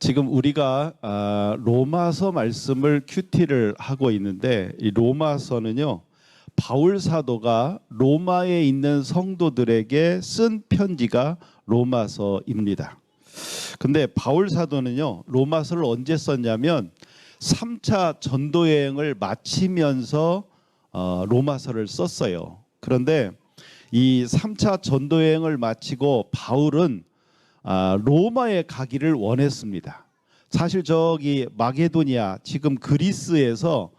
지금 우리가 로마서 말씀을 큐티를 하고 있는데 이 로마서는요, 바울 사도가 로마에 있는 성도들에게 쓴 편지가 로마서입니다. 근데 바울 사도는요, 로마서를 언제 썼냐면 3차 전도 여행을 마치면서 로마서를 썼어요. 그런데 이 3차 전도 여행을 마치고 바울은 로마에 가기를 원했습니다. 사실 저기 마게도니아, 지금 그리스에서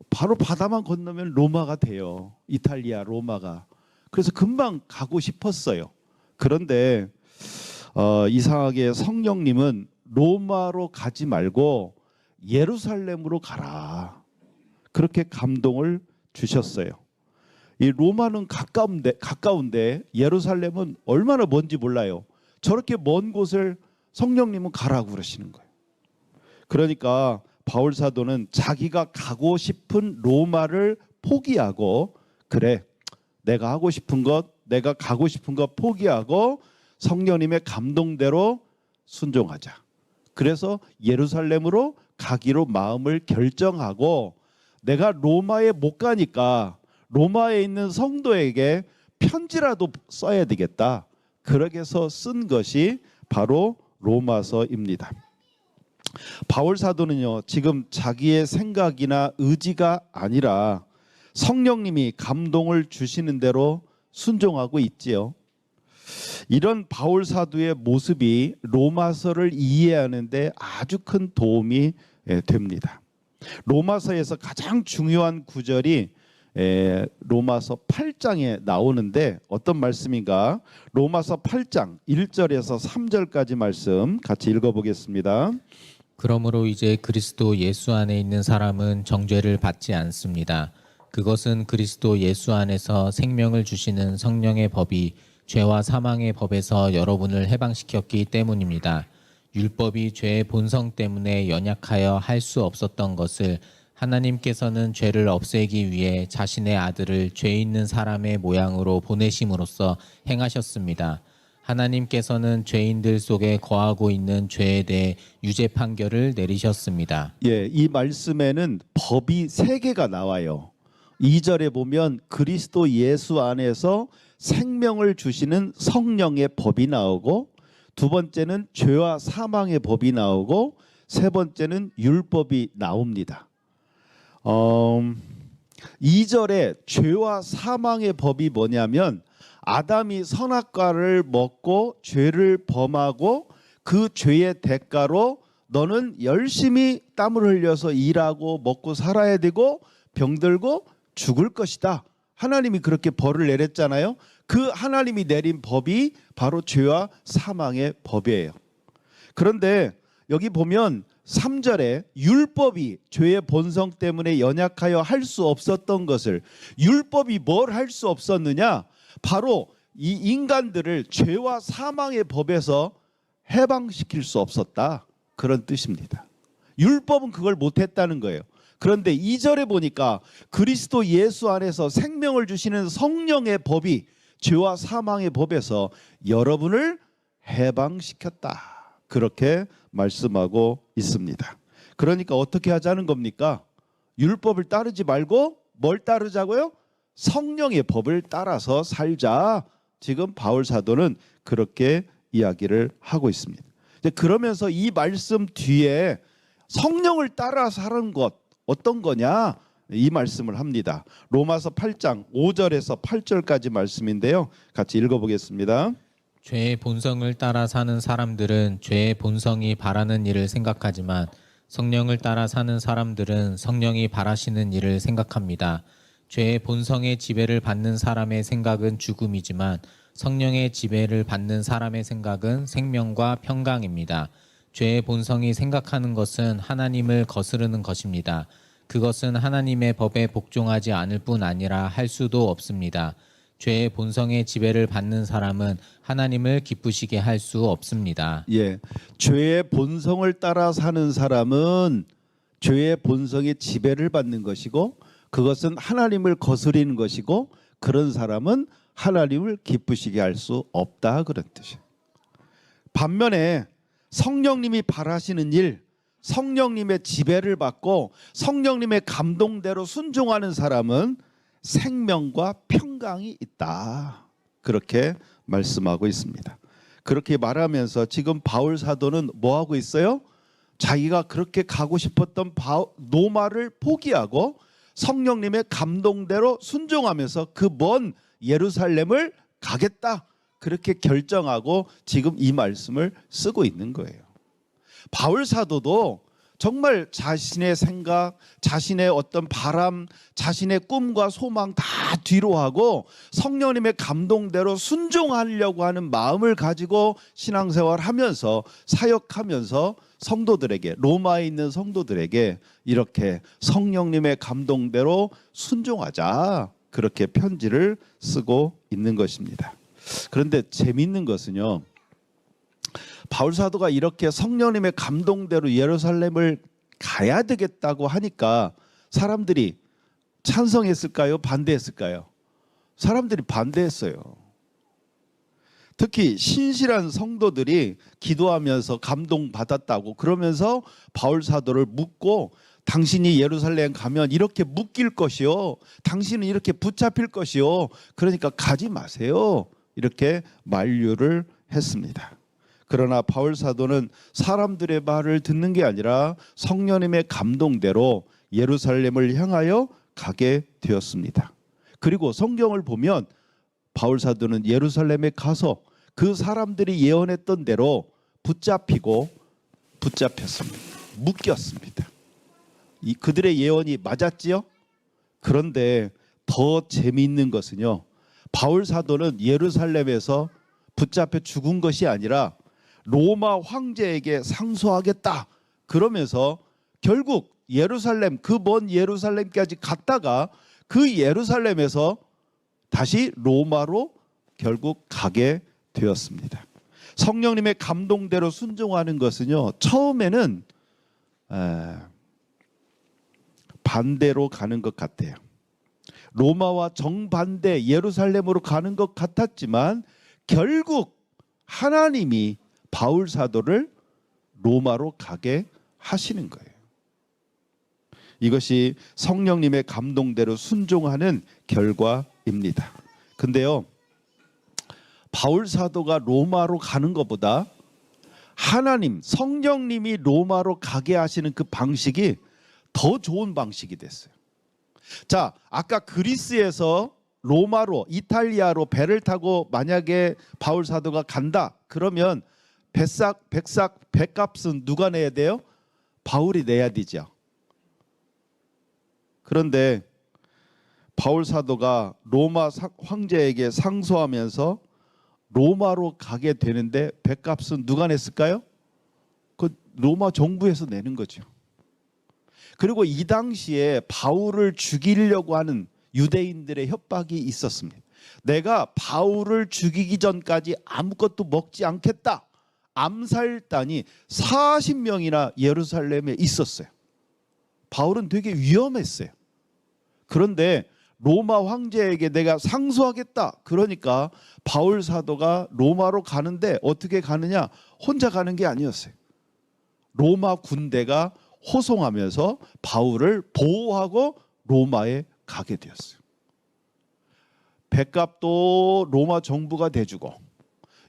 바로 바다만 건너면 로마가 돼요. 이탈리아 로마가. 그래서 금방 가고 싶었어요. 그런데 이상하게 성령님은 로마로 가지 말고 예루살렘으로 가라, 그렇게 감동을 주셨어요. 이 로마는 가까운데 예루살렘은 얼마나 먼지 몰라요. 저렇게 먼 곳을 성령님은 가라고 그러시는 거예요. 그러니까 바울 사도는 자기가 가고 싶은 로마를 포기하고, 그래, 내가 하고 싶은 것, 내가 가고 싶은 것 포기하고 성령님의 감동대로 순종하자. 그래서 예루살렘으로 가기로 마음을 결정하고, 내가 로마에 못 가니까 로마에 있는 성도에게 편지라도 써야 되겠다. 그렇게 해서 쓴 것이 바로 로마서입니다. 바울 사도는요, 지금 자기의 생각이나 의지가 아니라 성령님이 감동을 주시는 대로 순종하고 있지요. 이런 바울 사도의 모습이 로마서를 이해하는 데 아주 큰 도움이 됩니다. 로마서에서 가장 중요한 구절이 로마서 8장에 나오는데 어떤 말씀인가? 로마서 8장 1절에서 3절까지 말씀 같이 읽어보겠습니다. 그러므로 이제 그리스도 예수 안에 있는 사람은 정죄를 받지 않습니다. 그것은 그리스도 예수 안에서 생명을 주시는 성령의 법이 죄와 사망의 법에서 여러분을 해방시켰기 때문입니다. 율법이 죄의 본성 때문에 연약하여 할 수 없었던 것을 하나님께서는 죄를 없애기 위해 자신의 아들을 죄 있는 사람의 모양으로 보내심으로써 행하셨습니다. 하나님께서는 죄인들 속에 거하고 있는 죄에 대해 유죄 판결을 내리셨습니다. 예, 이 말씀에는 법이 3개가 나와요. 2절에 보면 그리스도 예수 안에서 생명을 주시는 성령의 법이 나오고, 두 번째는 죄와 사망의 법이 나오고, 세 번째는 율법이 나옵니다. 2절에 죄와 사망의 법이 뭐냐면, 아담이 선악과를 먹고 죄를 범하고 그 죄의 대가로 너는 열심히 땀을 흘려서 일하고 먹고 살아야 되고 병들고 죽을 것이다. 하나님이 그렇게 벌을 내렸잖아요. 그 하나님이 내린 법이 바로 죄와 사망의 법이에요. 그런데 여기 보면 3절에 율법이 죄의 본성 때문에 연약하여 할 수 없었던 것을, 율법이 뭘 할 수 없었느냐? 바로 이 인간들을 죄와 사망의 법에서 해방시킬 수 없었다, 그런 뜻입니다. 율법은 그걸 못했다는 거예요. 그런데 2절에 보니까 그리스도 예수 안에서 생명을 주시는 성령의 법이 죄와 사망의 법에서 여러분을 해방시켰다, 그렇게 말씀하고 있습니다. 그러니까 어떻게 하자는 겁니까? 율법을 따르지 말고 뭘 따르자고요? 성령의 법을 따라서 살자. 지금 바울 사도는 그렇게 이야기를 하고 있습니다. 그러면서 이 말씀 뒤에 성령을 따라 사는 것 어떤 거냐, 이 말씀을 합니다. 로마서 8장 5절에서 8절까지 말씀인데요, 같이 읽어보겠습니다. 죄의 본성을 따라 사는 사람들은 죄의 본성이 바라는 일을 생각하지만 성령을 따라 사는 사람들은 성령이 바라시는 일을 생각합니다. 죄의 본성의 지배를 받는 사람의 생각은 죽음이지만 성령의 지배를 받는 사람의 생각은 생명과 평강입니다. 죄의 본성이 생각하는 것은 하나님을 거스르는 것입니다. 그것은 하나님의 법에 복종하지 않을 뿐 아니라 할 수도 없습니다. 죄의 본성의 지배를 받는 사람은 하나님을 기쁘시게 할 수 없습니다. 예, 죄의 본성을 따라 사는 사람은 죄의 본성의 지배를 받는 것이고, 그것은 하나님을 거스리는 것이고, 그런 사람은 하나님을 기쁘시게 할 수 없다, 그런 뜻이에요. 반면에 성령님이 바라시는 일, 성령님의 지배를 받고 성령님의 감동대로 순종하는 사람은 생명과 평강이 있다. 그렇게 말씀하고 있습니다. 그렇게 말하면서 지금 바울 사도는 뭐 하고 있어요? 자기가 그렇게 가고 싶었던 노마를 포기하고 성령님의 감동대로 순종하면서 그 먼 예루살렘을 가겠다. 그렇게 결정하고 지금 이 말씀을 쓰고 있는 거예요. 바울 사도도 정말 자신의 생각, 자신의 어떤 바람, 자신의 꿈과 소망 다 뒤로 하고 성령님의 감동대로 순종하려고 하는 마음을 가지고 신앙생활 하면서 사역하면서 성도들에게, 로마에 있는 성도들에게 이렇게 성령님의 감동대로 순종하자, 그렇게 편지를 쓰고 있는 것입니다. 그런데 재미있는 것은요, 바울 사도가 이렇게 성령님의 감동대로 예루살렘을 가야 되겠다고 하니까 사람들이 찬성했을까요? 반대했을까요? 사람들이 반대했어요. 특히 신실한 성도들이 기도하면서 감동받았다고 그러면서 바울 사도를 묻고, 당신이 예루살렘 가면 이렇게 묶일 것이요, 당신은 이렇게 붙잡힐 것이요, 그러니까 가지 마세요, 이렇게 만류를 했습니다. 그러나 바울 사도는 사람들의 말을 듣는 게 아니라 성령님의 감동대로 예루살렘을 향하여 가게 되었습니다. 그리고 성경을 보면 바울 사도는 예루살렘에 가서 그 사람들이 예언했던 대로 붙잡혔습니다. 묶였습니다. 그들의 예언이 맞았지요? 그런데 더 재미있는 것은요, 바울 사도는 예루살렘에서 붙잡혀 죽은 것이 아니라 로마 황제에게 상소하겠다 그러면서 결국 예루살렘, 그 먼 예루살렘까지 갔다가 그 예루살렘에서 다시 로마로 결국 가게 되었습니다. 성령님의 감동대로 순종하는 것은요, 처음에는 반대로 가는 것 같아요. 로마와 정반대 예루살렘으로 가는 것 같았지만 결국 하나님이 바울 사도를 로마로 가게 하시는 거예요. 이것이 성령님의 감동대로 순종하는 결과입니다. 근데요, 바울 사도가 로마로 가는 것보다 하나님, 성령님이 로마로 가게 하시는 그 방식이 더 좋은 방식이 됐어요. 자, 아까 그리스에서 로마로, 이탈리아로 배를 타고 만약에 바울 사도가 간다 그러면 배값은 누가 내야 돼요? 바울이 내야 되죠. 그런데 바울 사도가 로마 황제에게 상소하면서 로마로 가게 되는데 배값은 누가 냈을까요? 그 로마 정부에서 내는 거죠. 그리고 이 당시에 바울을 죽이려고 하는 유대인들의 협박이 있었습니다. 내가 바울을 죽이기 전까지 아무것도 먹지 않겠다. 암살단이 40명이나 예루살렘에 있었어요. 바울은 되게 위험했어요. 그런데 로마 황제에게 내가 상소하겠다. 그러니까 바울 사도가 로마로 가는데 어떻게 가느냐? 혼자 가는 게 아니었어요. 로마 군대가 호송하면서 바울을 보호하고 로마에 가게 되었어요. 백값도 로마 정부가 대주고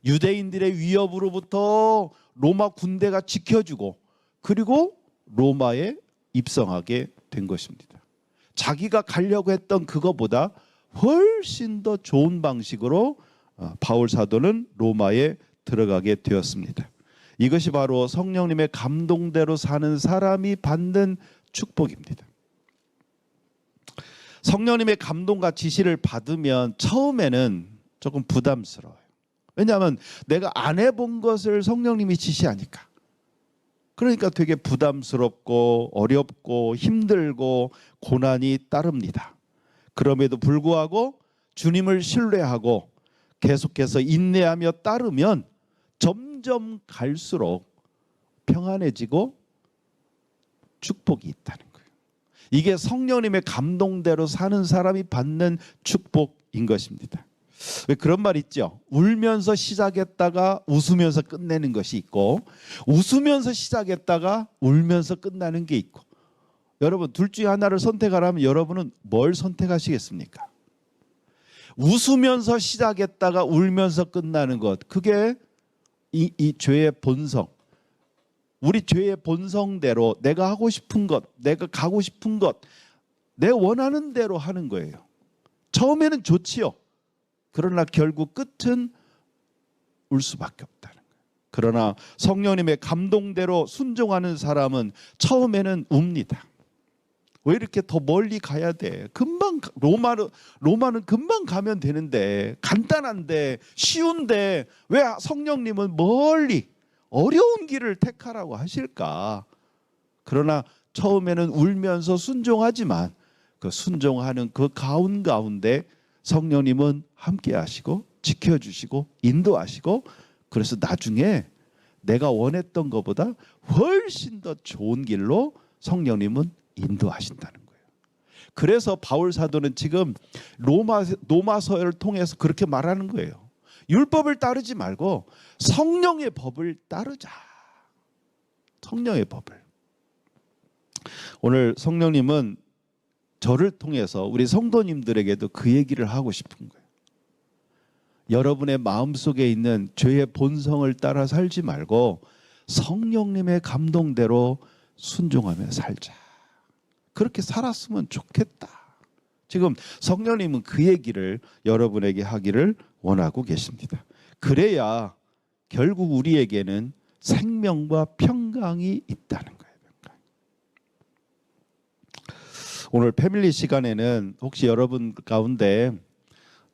유대인들의 위협으로부터 로마 군대가 지켜주고 그리고 로마에 입성하게 된 것입니다. 자기가 가려고 했던 그거보다 훨씬 더 좋은 방식으로 바울 사도는 로마에 들어가게 되었습니다. 이것이 바로 성령님의 감동대로 사는 사람이 받는 축복입니다. 성령님의 감동과 지시를 받으면 처음에는 조금 부담스러워요. 왜냐하면 내가 안 해본 것을 성령님이 지시하니까. 그러니까 되게 부담스럽고 어렵고 힘들고 고난이 따릅니다. 그럼에도 불구하고 주님을 신뢰하고 계속해서 인내하며 따르면 점점 갈수록 평안해지고 축복이 있다는 거예요. 이게 성령님의 감동대로 사는 사람이 받는 축복인 것입니다. 왜 그런 말 있죠? 울면서 시작했다가 웃으면서 끝내는 것이 있고, 웃으면서 시작했다가 울면서 끝나는 게 있고. 여러분, 둘 중에 하나를 선택하라면 여러분은 뭘 선택하시겠습니까? 웃으면서 시작했다가 울면서 끝나는 것, 그게 이 죄의 본성. 우리 죄의 본성대로 내가 하고 싶은 것, 내가 가고 싶은 것, 내 원하는 대로 하는 거예요. 처음에는 좋지요. 그러나 결국 끝은 울 수밖에 없다는 거예요. 그러나 성령님의 감동대로 순종하는 사람은 처음에는 웁니다. 왜 이렇게 더 멀리 가야 돼? 금방 로마는 금방 가면 되는데, 간단한데, 쉬운데 왜 성령님은 멀리 어려운 길을 택하라고 하실까? 그러나 처음에는 울면서 순종하지만 그 순종하는 그 가운데 성령님은 함께 하시고 지켜주시고 인도하시고, 그래서 나중에 내가 원했던 것보다 훨씬 더 좋은 길로 성령님은 인도하신다는 거예요. 그래서 바울 사도는 지금 로마서를 통해서 그렇게 말하는 거예요. 율법을 따르지 말고 성령의 법을 따르자. 성령의 법을. 오늘 성령님은 저를 통해서 우리 성도님들에게도 그 얘기를 하고 싶은 거예요. 여러분의 마음속에 있는 죄의 본성을 따라 살지 말고 성령님의 감동대로 순종하며 살자. 그렇게 살았으면 좋겠다. 지금 성령님은 그 얘기를 여러분에게 하기를 원하고 계십니다. 그래야 결국 우리에게는 생명과 평강이 있다는 거예요. 오늘 패밀리 시간에는 혹시 여러분 가운데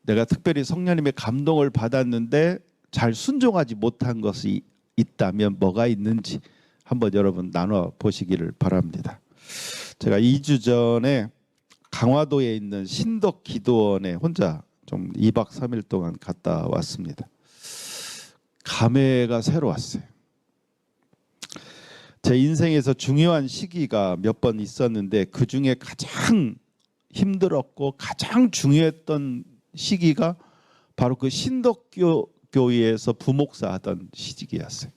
내가 특별히 성령님의 감동을 받았는데 잘 순종하지 못한 것이 있다면 뭐가 있는지 한번 여러분 나눠 보시기를 바랍니다. 제가 2주 전에 강화도에 있는 신덕 기도원에 혼자 좀 2박 3일 동안 갔다 왔습니다. 감회가 새로웠어요. 제 인생에서 중요한 시기가 몇 번 있었는데 그 중에 가장 힘들었고 가장 중요했던 시기가 바로 그 신덕교회에서 부목사 하던 시기였어요.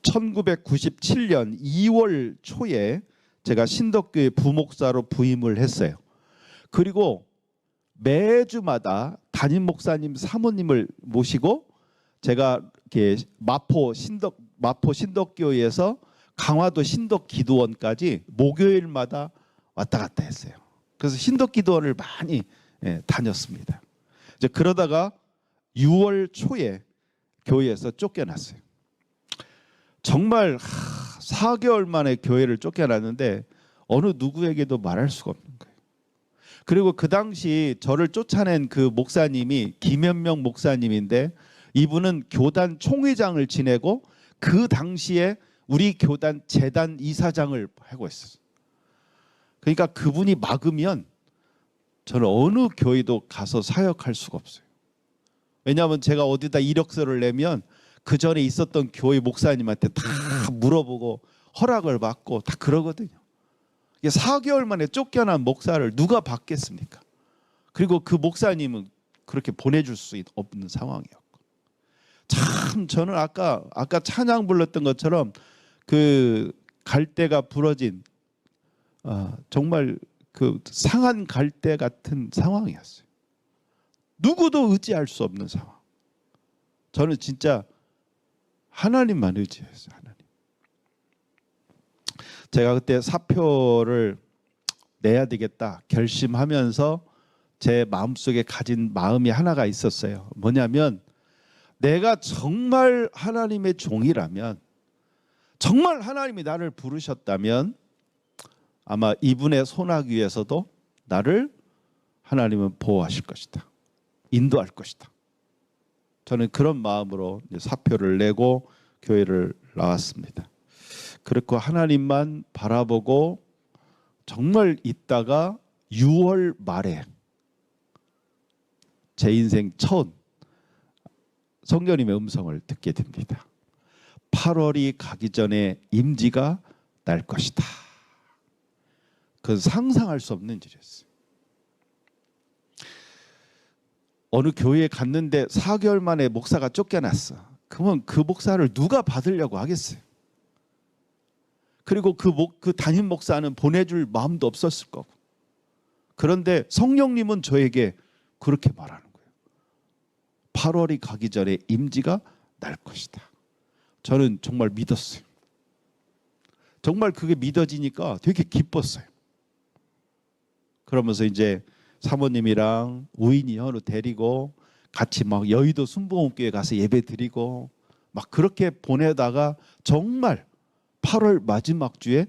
1997년 2월 초에 제가 신덕교회 부목사로 부임을 했어요. 그리고 매주마다 담임 목사님, 사모님을 모시고 제가 이렇게 마포 신덕교회에서 강화도 신덕기도원까지 목요일마다 왔다 갔다 했어요. 그래서 신덕기도원을 많이 다녔습니다. 이제 그러다가 6월 초에 교회에서 쫓겨났어요. 정말 4개월 만에 교회를 쫓겨났는데 어느 누구에게도 말할 수가 없는 거예요. 그리고 그 당시 저를 쫓아낸 그 목사님이 김현명 목사님인데, 이분은 교단 총회장을 지내고 그 당시에 우리 교단 재단 이사장을 하고 있었어요. 그러니까 그분이 막으면 저는 어느 교회도 가서 사역할 수가 없어요. 왜냐하면 제가 어디다 이력서를 내면 그 전에 있었던 교회 목사님한테 다 물어보고 허락을 받고 다 그러거든요. 이게 4개월 만에 쫓겨난 목사를 누가 받겠습니까? 그리고 그 목사님은 그렇게 보내줄 수 없는 상황이었고, 참 저는 아까 찬양 불렀던 것처럼 그 갈대가 부러진 정말 그 상한 갈대 같은 상황이었어요. 누구도 의지할 수 없는 상황. 저는 진짜 하나님만 의지했어요. 하나님. 제가 그때 사표를 내야 되겠다 결심하면서 제 마음속에 가진 마음이 하나가 있었어요. 뭐냐면 내가 정말 하나님의 종이라면, 정말 하나님이 나를 부르셨다면 아마 이분의 손아귀 위에서도 나를 하나님은 보호하실 것이다. 인도할 것이다. 저는 그런 마음으로 사표를 내고 교회를 나왔습니다. 그렇고 하나님만 바라보고 정말 있다가 6월 말에 제 인생 처음 성령님의 음성을 듣게 됩니다. 8월이 가기 전에 임지가 날 것이다. 그건 상상할 수 없는 일이었어요. 어느 교회에 갔는데 4개월 만에 목사가 쫓겨났어. 그러면 그 목사를 누가 받으려고 하겠어요? 그리고 그 담임 목사는 보내줄 마음도 없었을 거고. 그런데 성령님은 저에게 그렇게 말하는 거예요. 8월이 가기 전에 임지가 날 것이다. 저는 정말 믿었어요. 정말 그게 믿어지니까 되게 기뻤어요. 그러면서 이제 사모님이랑 우인이 현우 데리고 같이 막 여의도 순복음교회 가서 예배 드리고 막 그렇게 보내다가 정말 8월 마지막 주에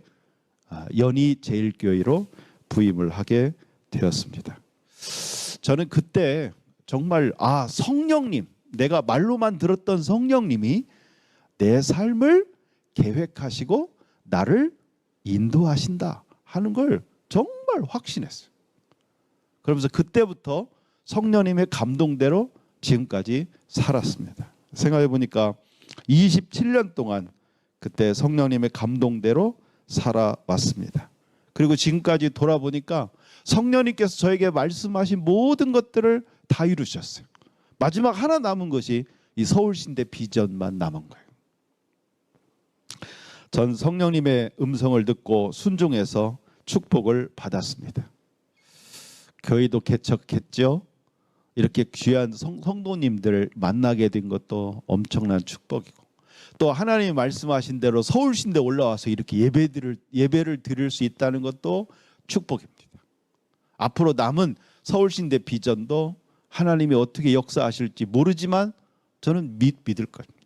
연희 제일교회로 부임을 하게 되었습니다. 저는 그때 정말 성령님, 내가 말로만 들었던 성령님이 내 삶을 계획하시고 나를 인도하신다 하는 걸 정말 확신했어요. 그러면서 그때부터 성령님의 감동대로 지금까지 살았습니다. 생각해 보니까 27년 동안 그때 성령님의 감동대로 살아왔습니다. 그리고 지금까지 돌아보니까 성령님께서 저에게 말씀하신 모든 것들을 다 이루셨어요. 마지막 하나 남은 것이 이 서울신대 비전만 남은 거예요. 전 성령님의 음성을 듣고 순종해서 축복을 받았습니다. 교회도 개척했죠. 이렇게 귀한 성도님들 만나게 된 것도 엄청난 축복이고, 또 하나님이 말씀하신 대로 서울신대 올라와서 이렇게 예배를 드릴 수 있다는 것도 축복입니다. 앞으로 남은 서울신대 비전도 하나님이 어떻게 역사하실지 모르지만 저는 믿을 겁니다.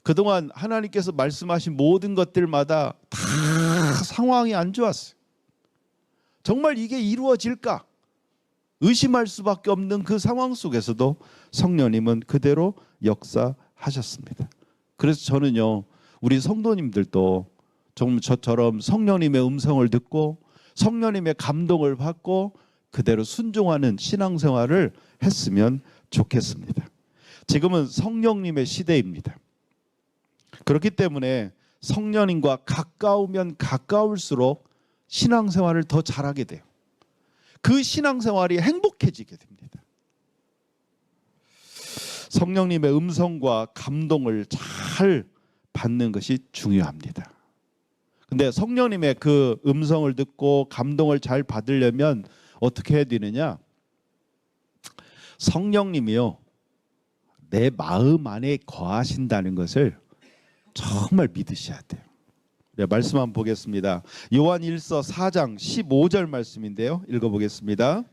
그동안 하나님께서 말씀하신 모든 것들마다 다 상황이 안 좋았어요. 정말 이게 이루어질까? 의심할 수밖에 없는 그 상황 속에서도 성령님은 그대로 역사하셨습니다. 그래서 저는요, 우리 성도님들도 정말 저처럼 성령님의 음성을 듣고 성령님의 감동을 받고 그대로 순종하는 신앙생활을 했으면 좋겠습니다. 지금은 성령님의 시대입니다. 그렇기 때문에 성령님과 가까우면 가까울수록 신앙생활을 더 잘하게 돼요. 그 신앙생활이 행복해지게 됩니다. 성령님의 음성과 감동을 잘 받는 것이 중요합니다. 근데 성령님의 그 음성을 듣고 감동을 잘 받으려면 어떻게 해야 되느냐? 성령님이요, 내 마음 안에 거하신다는 것을 정말 믿으셔야 돼요. 네, 말씀 한번 보겠습니다. 요한일서 4장 15절 말씀인데요. 읽어보겠습니다.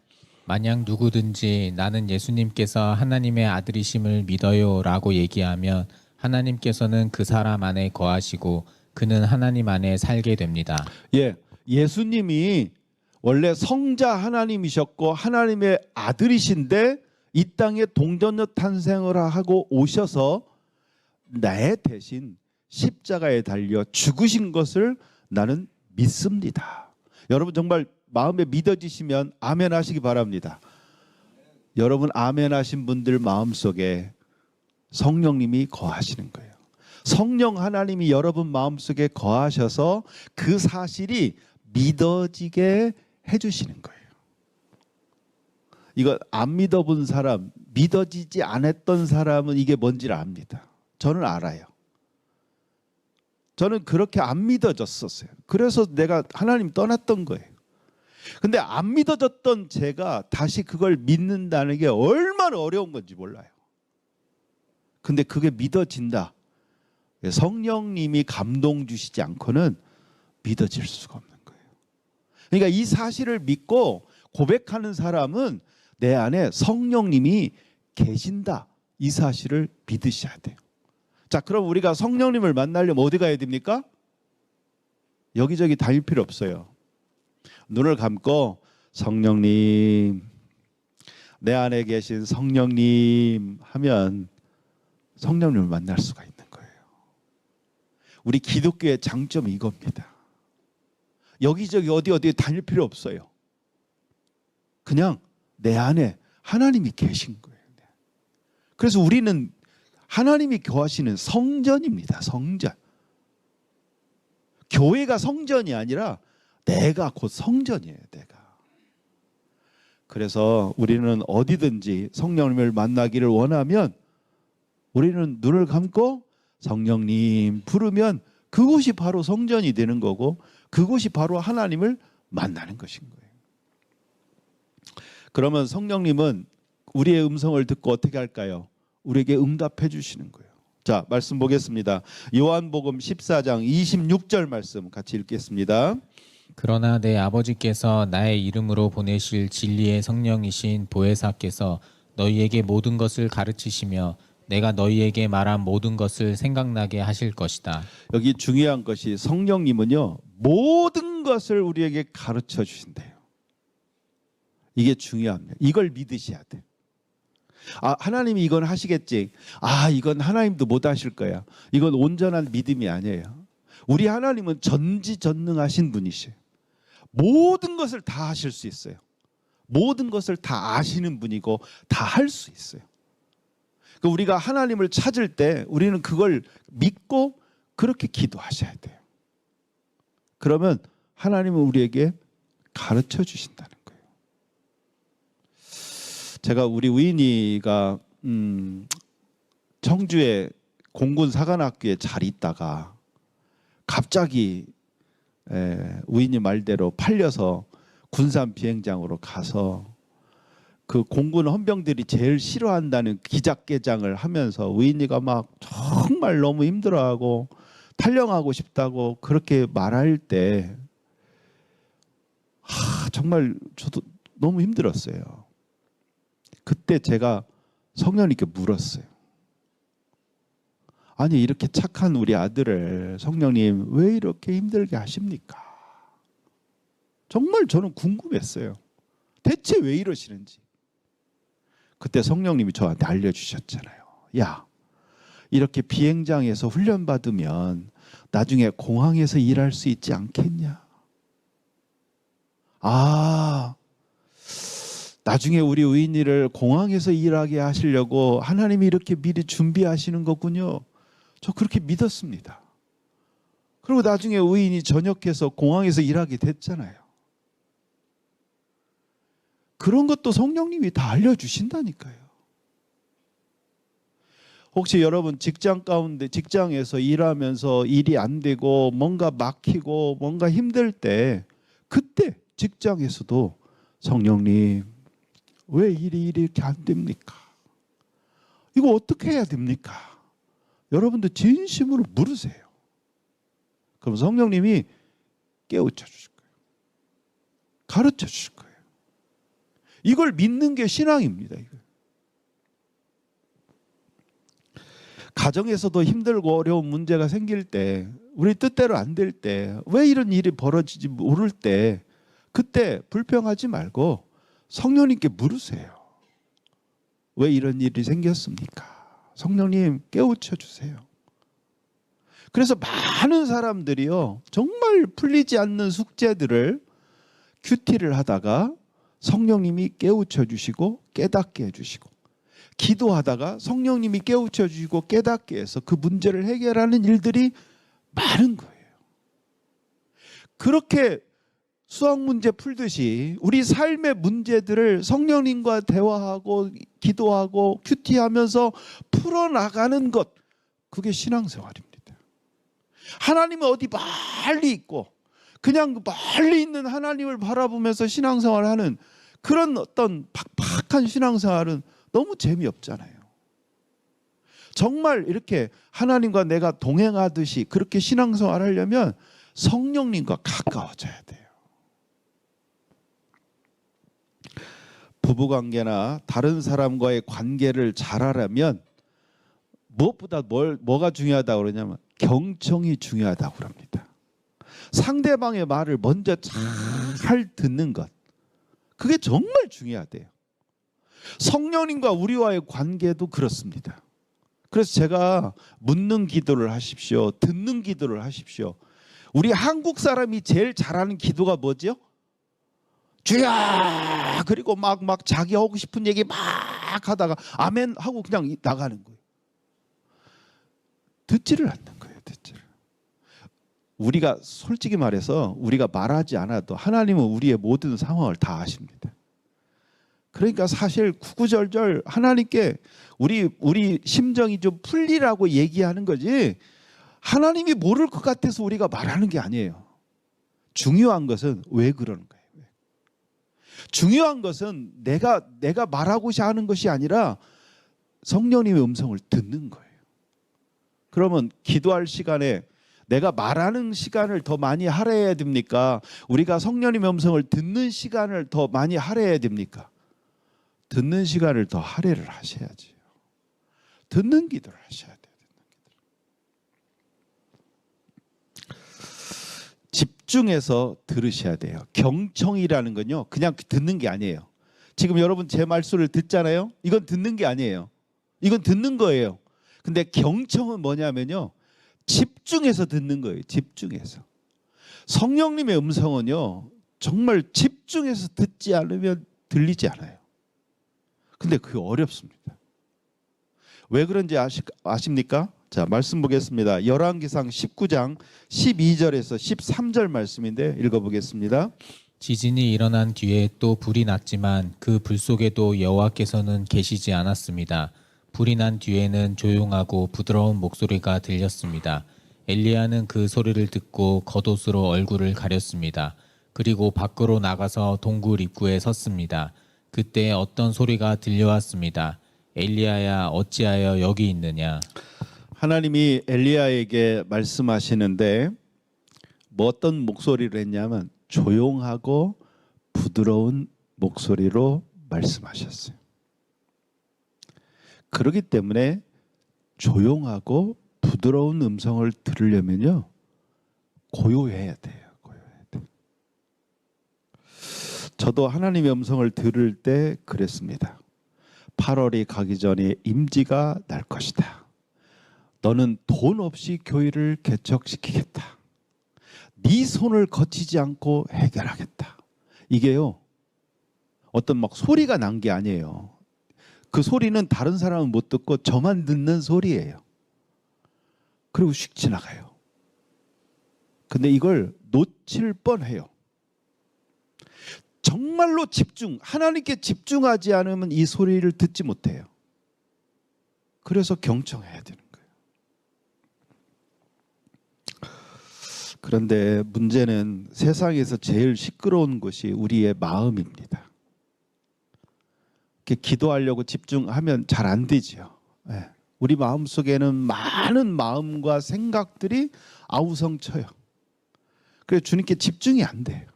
만약 누구든지 나는 예수님께서 하나님의 아들이심을 믿어요 라고 얘기하면 하나님께서는 그 사람 안에 거하시고 그는 하나님 안에 살게 됩니다. 예수님이 원래 성자 하나님이셨고 하나님의 아들이신데 이 땅에 동정녀 탄생을 하고 오셔서 내 대신 십자가에 달려 죽으신 것을 나는 믿습니다. 여러분 정말 마음에 믿어지시면 아멘 하시기 바랍니다. 여러분 아멘 하신 분들 마음속에 성령님이 거하시는 거예요. 성령 하나님이 여러분 마음속에 거하셔서 그 사실이 믿어지게 해주시는 거예요. 이거 안 믿어본 사람, 믿어지지 않았던 사람은 이게 뭔지를 압니다. 저는 알아요. 저는 그렇게 안 믿어졌었어요. 그래서 내가 하나님 떠났던 거예요. 근데 안 믿어졌던 제가 다시 그걸 믿는다는 게 얼마나 어려운 건지 몰라요. 근데 그게 믿어진다. 성령님이 감동 주시지 않고는 믿어질 수가 없는 거예요. 그러니까 이 사실을 믿고 고백하는 사람은 내 안에 성령님이 계신다. 이 사실을 믿으셔야 돼요. 자, 그럼 우리가 성령님을 만나려면 어디 가야 됩니까? 여기저기 다닐 필요 없어요. 눈을 감고 성령님, 내 안에 계신 성령님 하면 성령님을 만날 수가 있는 거예요. 우리 기독교의 장점이 이겁니다. 여기저기 어디 다닐 필요 없어요. 그냥 내 안에 하나님이 계신 거예요. 그래서 우리는 하나님이 거하시는 성전입니다. 성전. 교회가 성전이 아니라 내가 곧 성전이에요. 내가. 그래서 우리는 어디든지 성령님을 만나기를 원하면 우리는 눈을 감고 성령님 부르면 그곳이 바로 성전이 되는 거고 그곳이 바로 하나님을 만나는 것인 거예요. 그러면 성령님은 우리의 음성을 듣고 어떻게 할까요? 우리에게 응답해 주시는 거예요. 자, 말씀 보겠습니다. 요한복음 14장 26절 말씀 같이 읽겠습니다. 그러나 내 아버지께서 나의 이름으로 보내실 진리의 성령이신 보혜사께서 너희에게 모든 것을 가르치시며 내가 너희에게 말한 모든 것을 생각나게 하실 것이다. 여기 중요한 것이 성령님은요, 모든 것을 우리에게 가르쳐 주신대요. 이게 중요합니다. 이걸 믿으셔야 돼. 아, 하나님이 이건 하시겠지. 아, 이건 하나님도 못 하실 거야. 이건 온전한 믿음이 아니에요. 우리 하나님은 전지전능하신 분이셔요. 모든 것을 다 하실 수 있어요. 모든 것을 다 아시는 분이고 다 할 수 있어요. 그러니까 우리가 하나님을 찾을 때 우리는 그걸 믿고 그렇게 기도하셔야 돼요. 그러면 하나님은 우리에게 가르쳐 주신다는 거예요. 제가 우리 우인이가 청주에 공군 사관학교에 잘 있다가 갑자기 우인이 말대로 팔려서 군산 비행장으로 가서 그 공군 헌병들이 제일 싫어한다는 기작개장을 하면서 우인이가 막 정말 너무 힘들어하고 탈영하고 싶다고 그렇게 말할 때 정말 저도 너무 힘들었어요. 그때 제가 성령님께 물었어요. 아니, 이렇게 착한 우리 아들을 성령님 왜 이렇게 힘들게 하십니까? 정말 저는 궁금했어요. 대체 왜 이러시는지. 그때 성령님이 저한테 알려주셨잖아요. 야, 이렇게 비행장에서 훈련받으면 나중에 공항에서 일할 수 있지 않겠냐? 아, 나중에 우리 의인이를 공항에서 일하게 하시려고 하나님이 이렇게 미리 준비하시는 거군요. 저 그렇게 믿었습니다. 그리고 나중에 의인이 전역해서 공항에서 일하게 됐잖아요. 그런 것도 성령님이 다 알려주신다니까요. 혹시 여러분 직장 가운데 직장에서 일하면서 일이 안 되고 뭔가 막히고 뭔가 힘들 때 그때 직장에서도 성령님 왜 일이 이렇게 안 됩니까? 이거 어떻게 해야 됩니까? 여러분들 진심으로 물으세요. 그럼 성령님이 깨우쳐 주실 거예요. 가르쳐 주실 거예요. 이걸 믿는 게 신앙입니다. 이거. 가정에서도 힘들고 어려운 문제가 생길 때, 우리 뜻대로 안 될 때, 왜 이런 일이 벌어지지 모를 때, 그때 불평하지 말고 성령님께 물으세요. 왜 이런 일이 생겼습니까? 성령님 깨우쳐 주세요. 그래서 많은 사람들이요, 정말 풀리지 않는 숙제들을 큐티를 하다가 성령님이 깨우쳐 주시고 깨닫게 해주시고, 기도하다가 성령님이 깨우쳐 주시고 깨닫게 해서 그 문제를 해결하는 일들이 많은 거예요. 그렇게 수학 문제 풀듯이 우리 삶의 문제들을 성령님과 대화하고 기도하고 큐티하면서 풀어나가는 것, 그게 신앙생활입니다. 하나님은 어디 멀리 있고 그냥 멀리 있는 하나님을 바라보면서 신앙생활하는 그런 어떤 팍팍한 신앙생활은 너무 재미없잖아요. 정말 이렇게 하나님과 내가 동행하듯이 그렇게 신앙생활 하려면 성령님과 가까워져야 돼요. 부부관계나 다른 사람과의 관계를 잘하려면 무엇보다 뭐가 중요하다고 그러냐면 경청이 중요하다고 그럽니다. 상대방의 말을 먼저 잘 듣는 것, 그게 정말 중요하대요. 성령님과 우리와의 관계도 그렇습니다. 그래서 제가 묻는 기도를 하십시오, 듣는 기도를 하십시오. 우리 한국 사람이 제일 잘하는 기도가 뭐죠? 주여! 그리고 막 자기 하고 싶은 얘기 막 하다가 아멘 하고 그냥 나가는 거예요. 듣지를 않는 거예요. 듣지를. 우리가 솔직히 말해서 우리가 말하지 않아도 하나님은 우리의 모든 상황을 다 아십니다. 그러니까 사실 구구절절 하나님께 우리 심정이 좀 풀리라고 얘기하는 거지, 하나님이 모를 것 같아서 우리가 말하는 게 아니에요. 중요한 것은 왜 그러는 거예요. 중요한 것은 내가 말하고자 하는 것이 아니라 성령님의 음성을 듣는 거예요. 그러면 기도할 시간에 내가 말하는 시간을 더 많이 할애해야 됩니까? 우리가 성령님의 음성을 듣는 시간을 더 많이 할애해야 됩니까? 듣는 시간을 더 할애를 하셔야지요. 듣는 기도를 하셔야 돼요. 집중해서 들으셔야 돼요. 경청이라는 건요, 그냥 듣는 게 아니에요. 지금 여러분 제 말씀을 듣잖아요. 이건 듣는 게 아니에요. 이건 듣는 거예요. 근데 경청은 뭐냐면요, 집중해서 듣는 거예요. 집중해서. 성령님의 음성은요, 정말 집중해서 듣지 않으면 들리지 않아요. 근데 그게 어렵습니다. 왜 그런지 아십니까? 자, 말씀 보겠습니다. 열왕기상 19장 12절에서 13절 말씀인데 읽어보겠습니다. 지진이 일어난 뒤에 또 불이 났지만 그 불 속에도 여호와께서는 계시지 않았습니다. 불이 난 뒤에는 조용하고 부드러운 목소리가 들렸습니다. 엘리야는 그 소리를 듣고 겉옷으로 얼굴을 가렸습니다. 그리고 밖으로 나가서 동굴 입구에 섰습니다. 그때 어떤 소리가 들려왔습니다. 엘리야야, 어찌하여 여기 있느냐? 하나님이 엘리야에게 말씀하시는데 뭐 어떤 목소리를 했냐면 조용하고 부드러운 목소리로 말씀하셨어요. 그렇기 때문에 조용하고 부드러운 음성을 들으려면요, 고요해야 돼요. 고요해야 돼요. 저도 하나님의 음성을 들을 때 그랬습니다. 8월이 가기 전에 임지가 날 것이다. 너는 돈 없이 교회를 개척시키겠다. 네 손을 거치지 않고 해결하겠다. 이게요, 어떤 막 소리가 난 게 아니에요. 그 소리는 다른 사람은 못 듣고 저만 듣는 소리예요. 그리고 휙 지나가요. 근데 이걸 놓칠 뻔해요. 정말로 하나님께 집중하지 않으면 이 소리를 듣지 못해요. 그래서 경청해야 되는 거예요. 그런데 문제는 세상에서 제일 시끄러운 것이 우리의 마음입니다. 이렇게 기도하려고 집중하면 잘 안 되죠. 네. 우리 마음속에는 많은 마음과 생각들이 아우성쳐요. 그래서 주님께 집중이 안 돼요.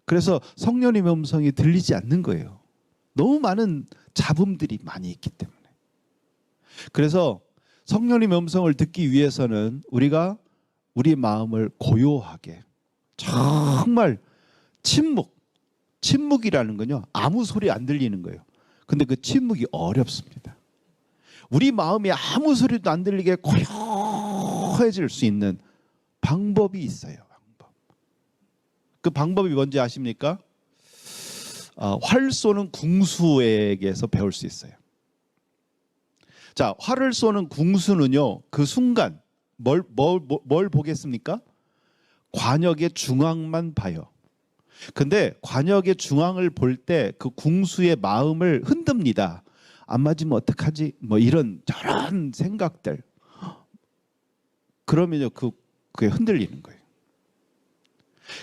그래서 성령님의 음성이 들리지 않는 거예요. 너무 많은 잡음들이 많이 있기 때문에. 그래서 성령님의 음성을 듣기 위해서는 우리가 우리 마음을 고요하게, 정말 침묵이라는 건요, 아무 소리 안 들리는 거예요. 근데 그 침묵이 어렵습니다. 우리 마음이 아무 소리도 안 들리게 고요해질 수 있는 방법이 있어요. 그 방법이 뭔지 아십니까? 활 쏘는 궁수에게서 배울 수 있어요. 자, 활을 쏘는 궁수는요, 그 순간 뭘 보겠습니까? 관역의 중앙만 봐요. 근데 관역의 중앙을 볼 때 그 궁수의 마음을 흔듭니다. 안 맞으면 어떡하지? 뭐 이런 저런 생각들. 그러면요, 그게 흔들리는 거예요.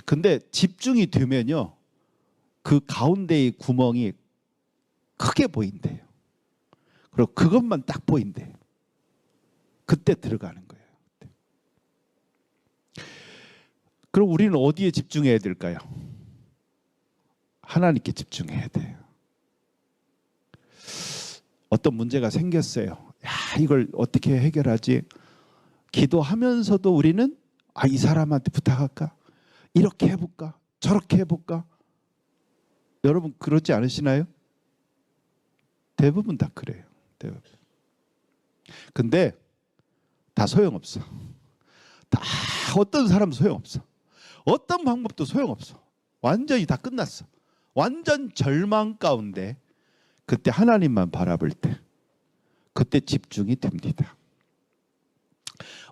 근데 집중이 되면요, 그 가운데의 구멍이 크게 보인대요. 그리고 그것만 딱 보인대요. 그때 들어가는 거예요. 그럼 우리는 어디에 집중해야 될까요? 하나님께 집중해야 돼요. 어떤 문제가 생겼어요. 야, 이걸 어떻게 해결하지? 기도하면서도 우리는 이 사람한테 부탁할까? 이렇게 해볼까? 저렇게 해볼까? 여러분 그러지 않으시나요? 대부분 다 그래요. 대부분. 근데 다 소용없어. 다 어떤 사람도 소용없어. 어떤 방법도 소용없어. 완전히 다 끝났어. 완전 절망 가운데 그때 하나님만 바라볼 때 그때 집중이 됩니다.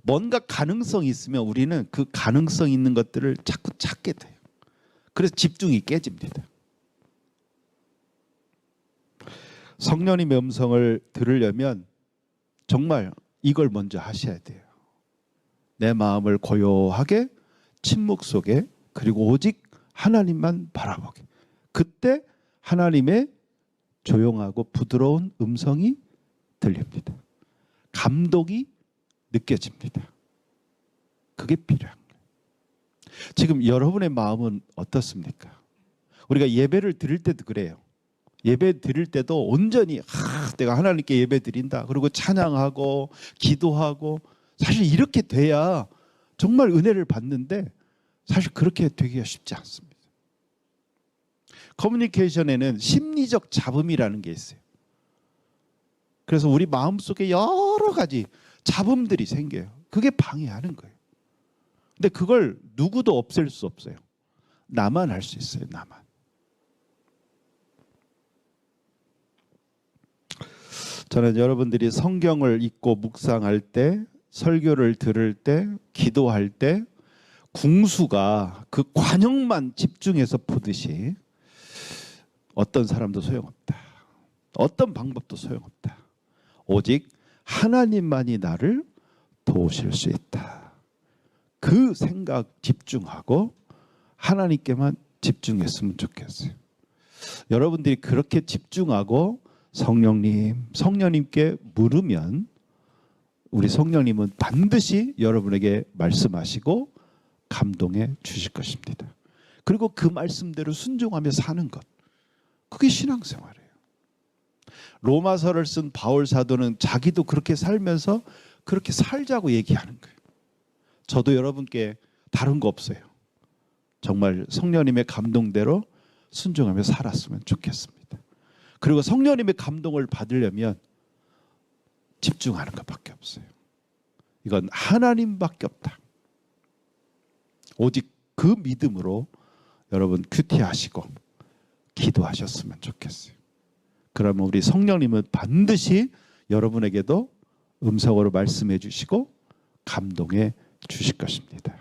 뭔가 가능성이 있으면 우리는 그 가능성 있는 것들을 자꾸 찾게 돼요. 그래서 집중이 깨집니다. 성령님의 음성을 들으려면 정말 이걸 먼저 하셔야 돼요. 내 마음을 고요하게 침묵 속에 그리고 오직 하나님만 바라보게. 그때 하나님의 조용하고 부드러운 음성이 들립니다. 감동이 느껴집니다. 그게 필요한 거예요. 지금 여러분의 마음은 어떻습니까? 우리가 예배를 드릴 때도 그래요. 예배 드릴 때도 온전히 내가 하나님께 예배 드린다. 그리고 찬양하고 기도하고 사실 이렇게 돼야 정말 은혜를 받는데 사실 그렇게 되기가 쉽지 않습니다. 커뮤니케이션에는 심리적 잡음이라는 게 있어요. 그래서 우리 마음속에 여러 가지 잡음들이 생겨요. 그게 방해하는 거예요. 근데 그걸 누구도 없앨 수 없어요. 나만 할 수 있어요. 나만. 저는 여러분들이 성경을 읽고 묵상할 때, 설교를 들을 때, 기도할 때 궁수가 그 관역만 집중해서 보듯이 어떤 사람도 소용없다. 어떤 방법도 소용없다. 오직 하나님만이 나를 도우실 수 있다. 그 생각 집중하고 하나님께만 집중했으면 좋겠어요. 여러분들이 그렇게 집중하고 성령님께 물으면 우리 성령님은 반드시 여러분에게 말씀하시고 감동해 주실 것입니다. 그리고 그 말씀대로 순종하며 사는 것. 그게 신앙생활이에요. 로마서를 쓴 바울 사도는 자기도 그렇게 살면서 그렇게 살자고 얘기하는 거예요. 저도 여러분께 다른 거 없어요. 정말 성령님의 감동대로 순종하며 살았으면 좋겠습니다. 그리고 성령님의 감동을 받으려면 집중하는 것밖에 없어요. 이건 하나님밖에 없다. 오직 그 믿음으로 여러분 큐티하시고 기도하셨으면 좋겠어요. 그러면 우리 성령님은 반드시 여러분에게도 음성으로 말씀해 주시고 감동해 주실 것입니다.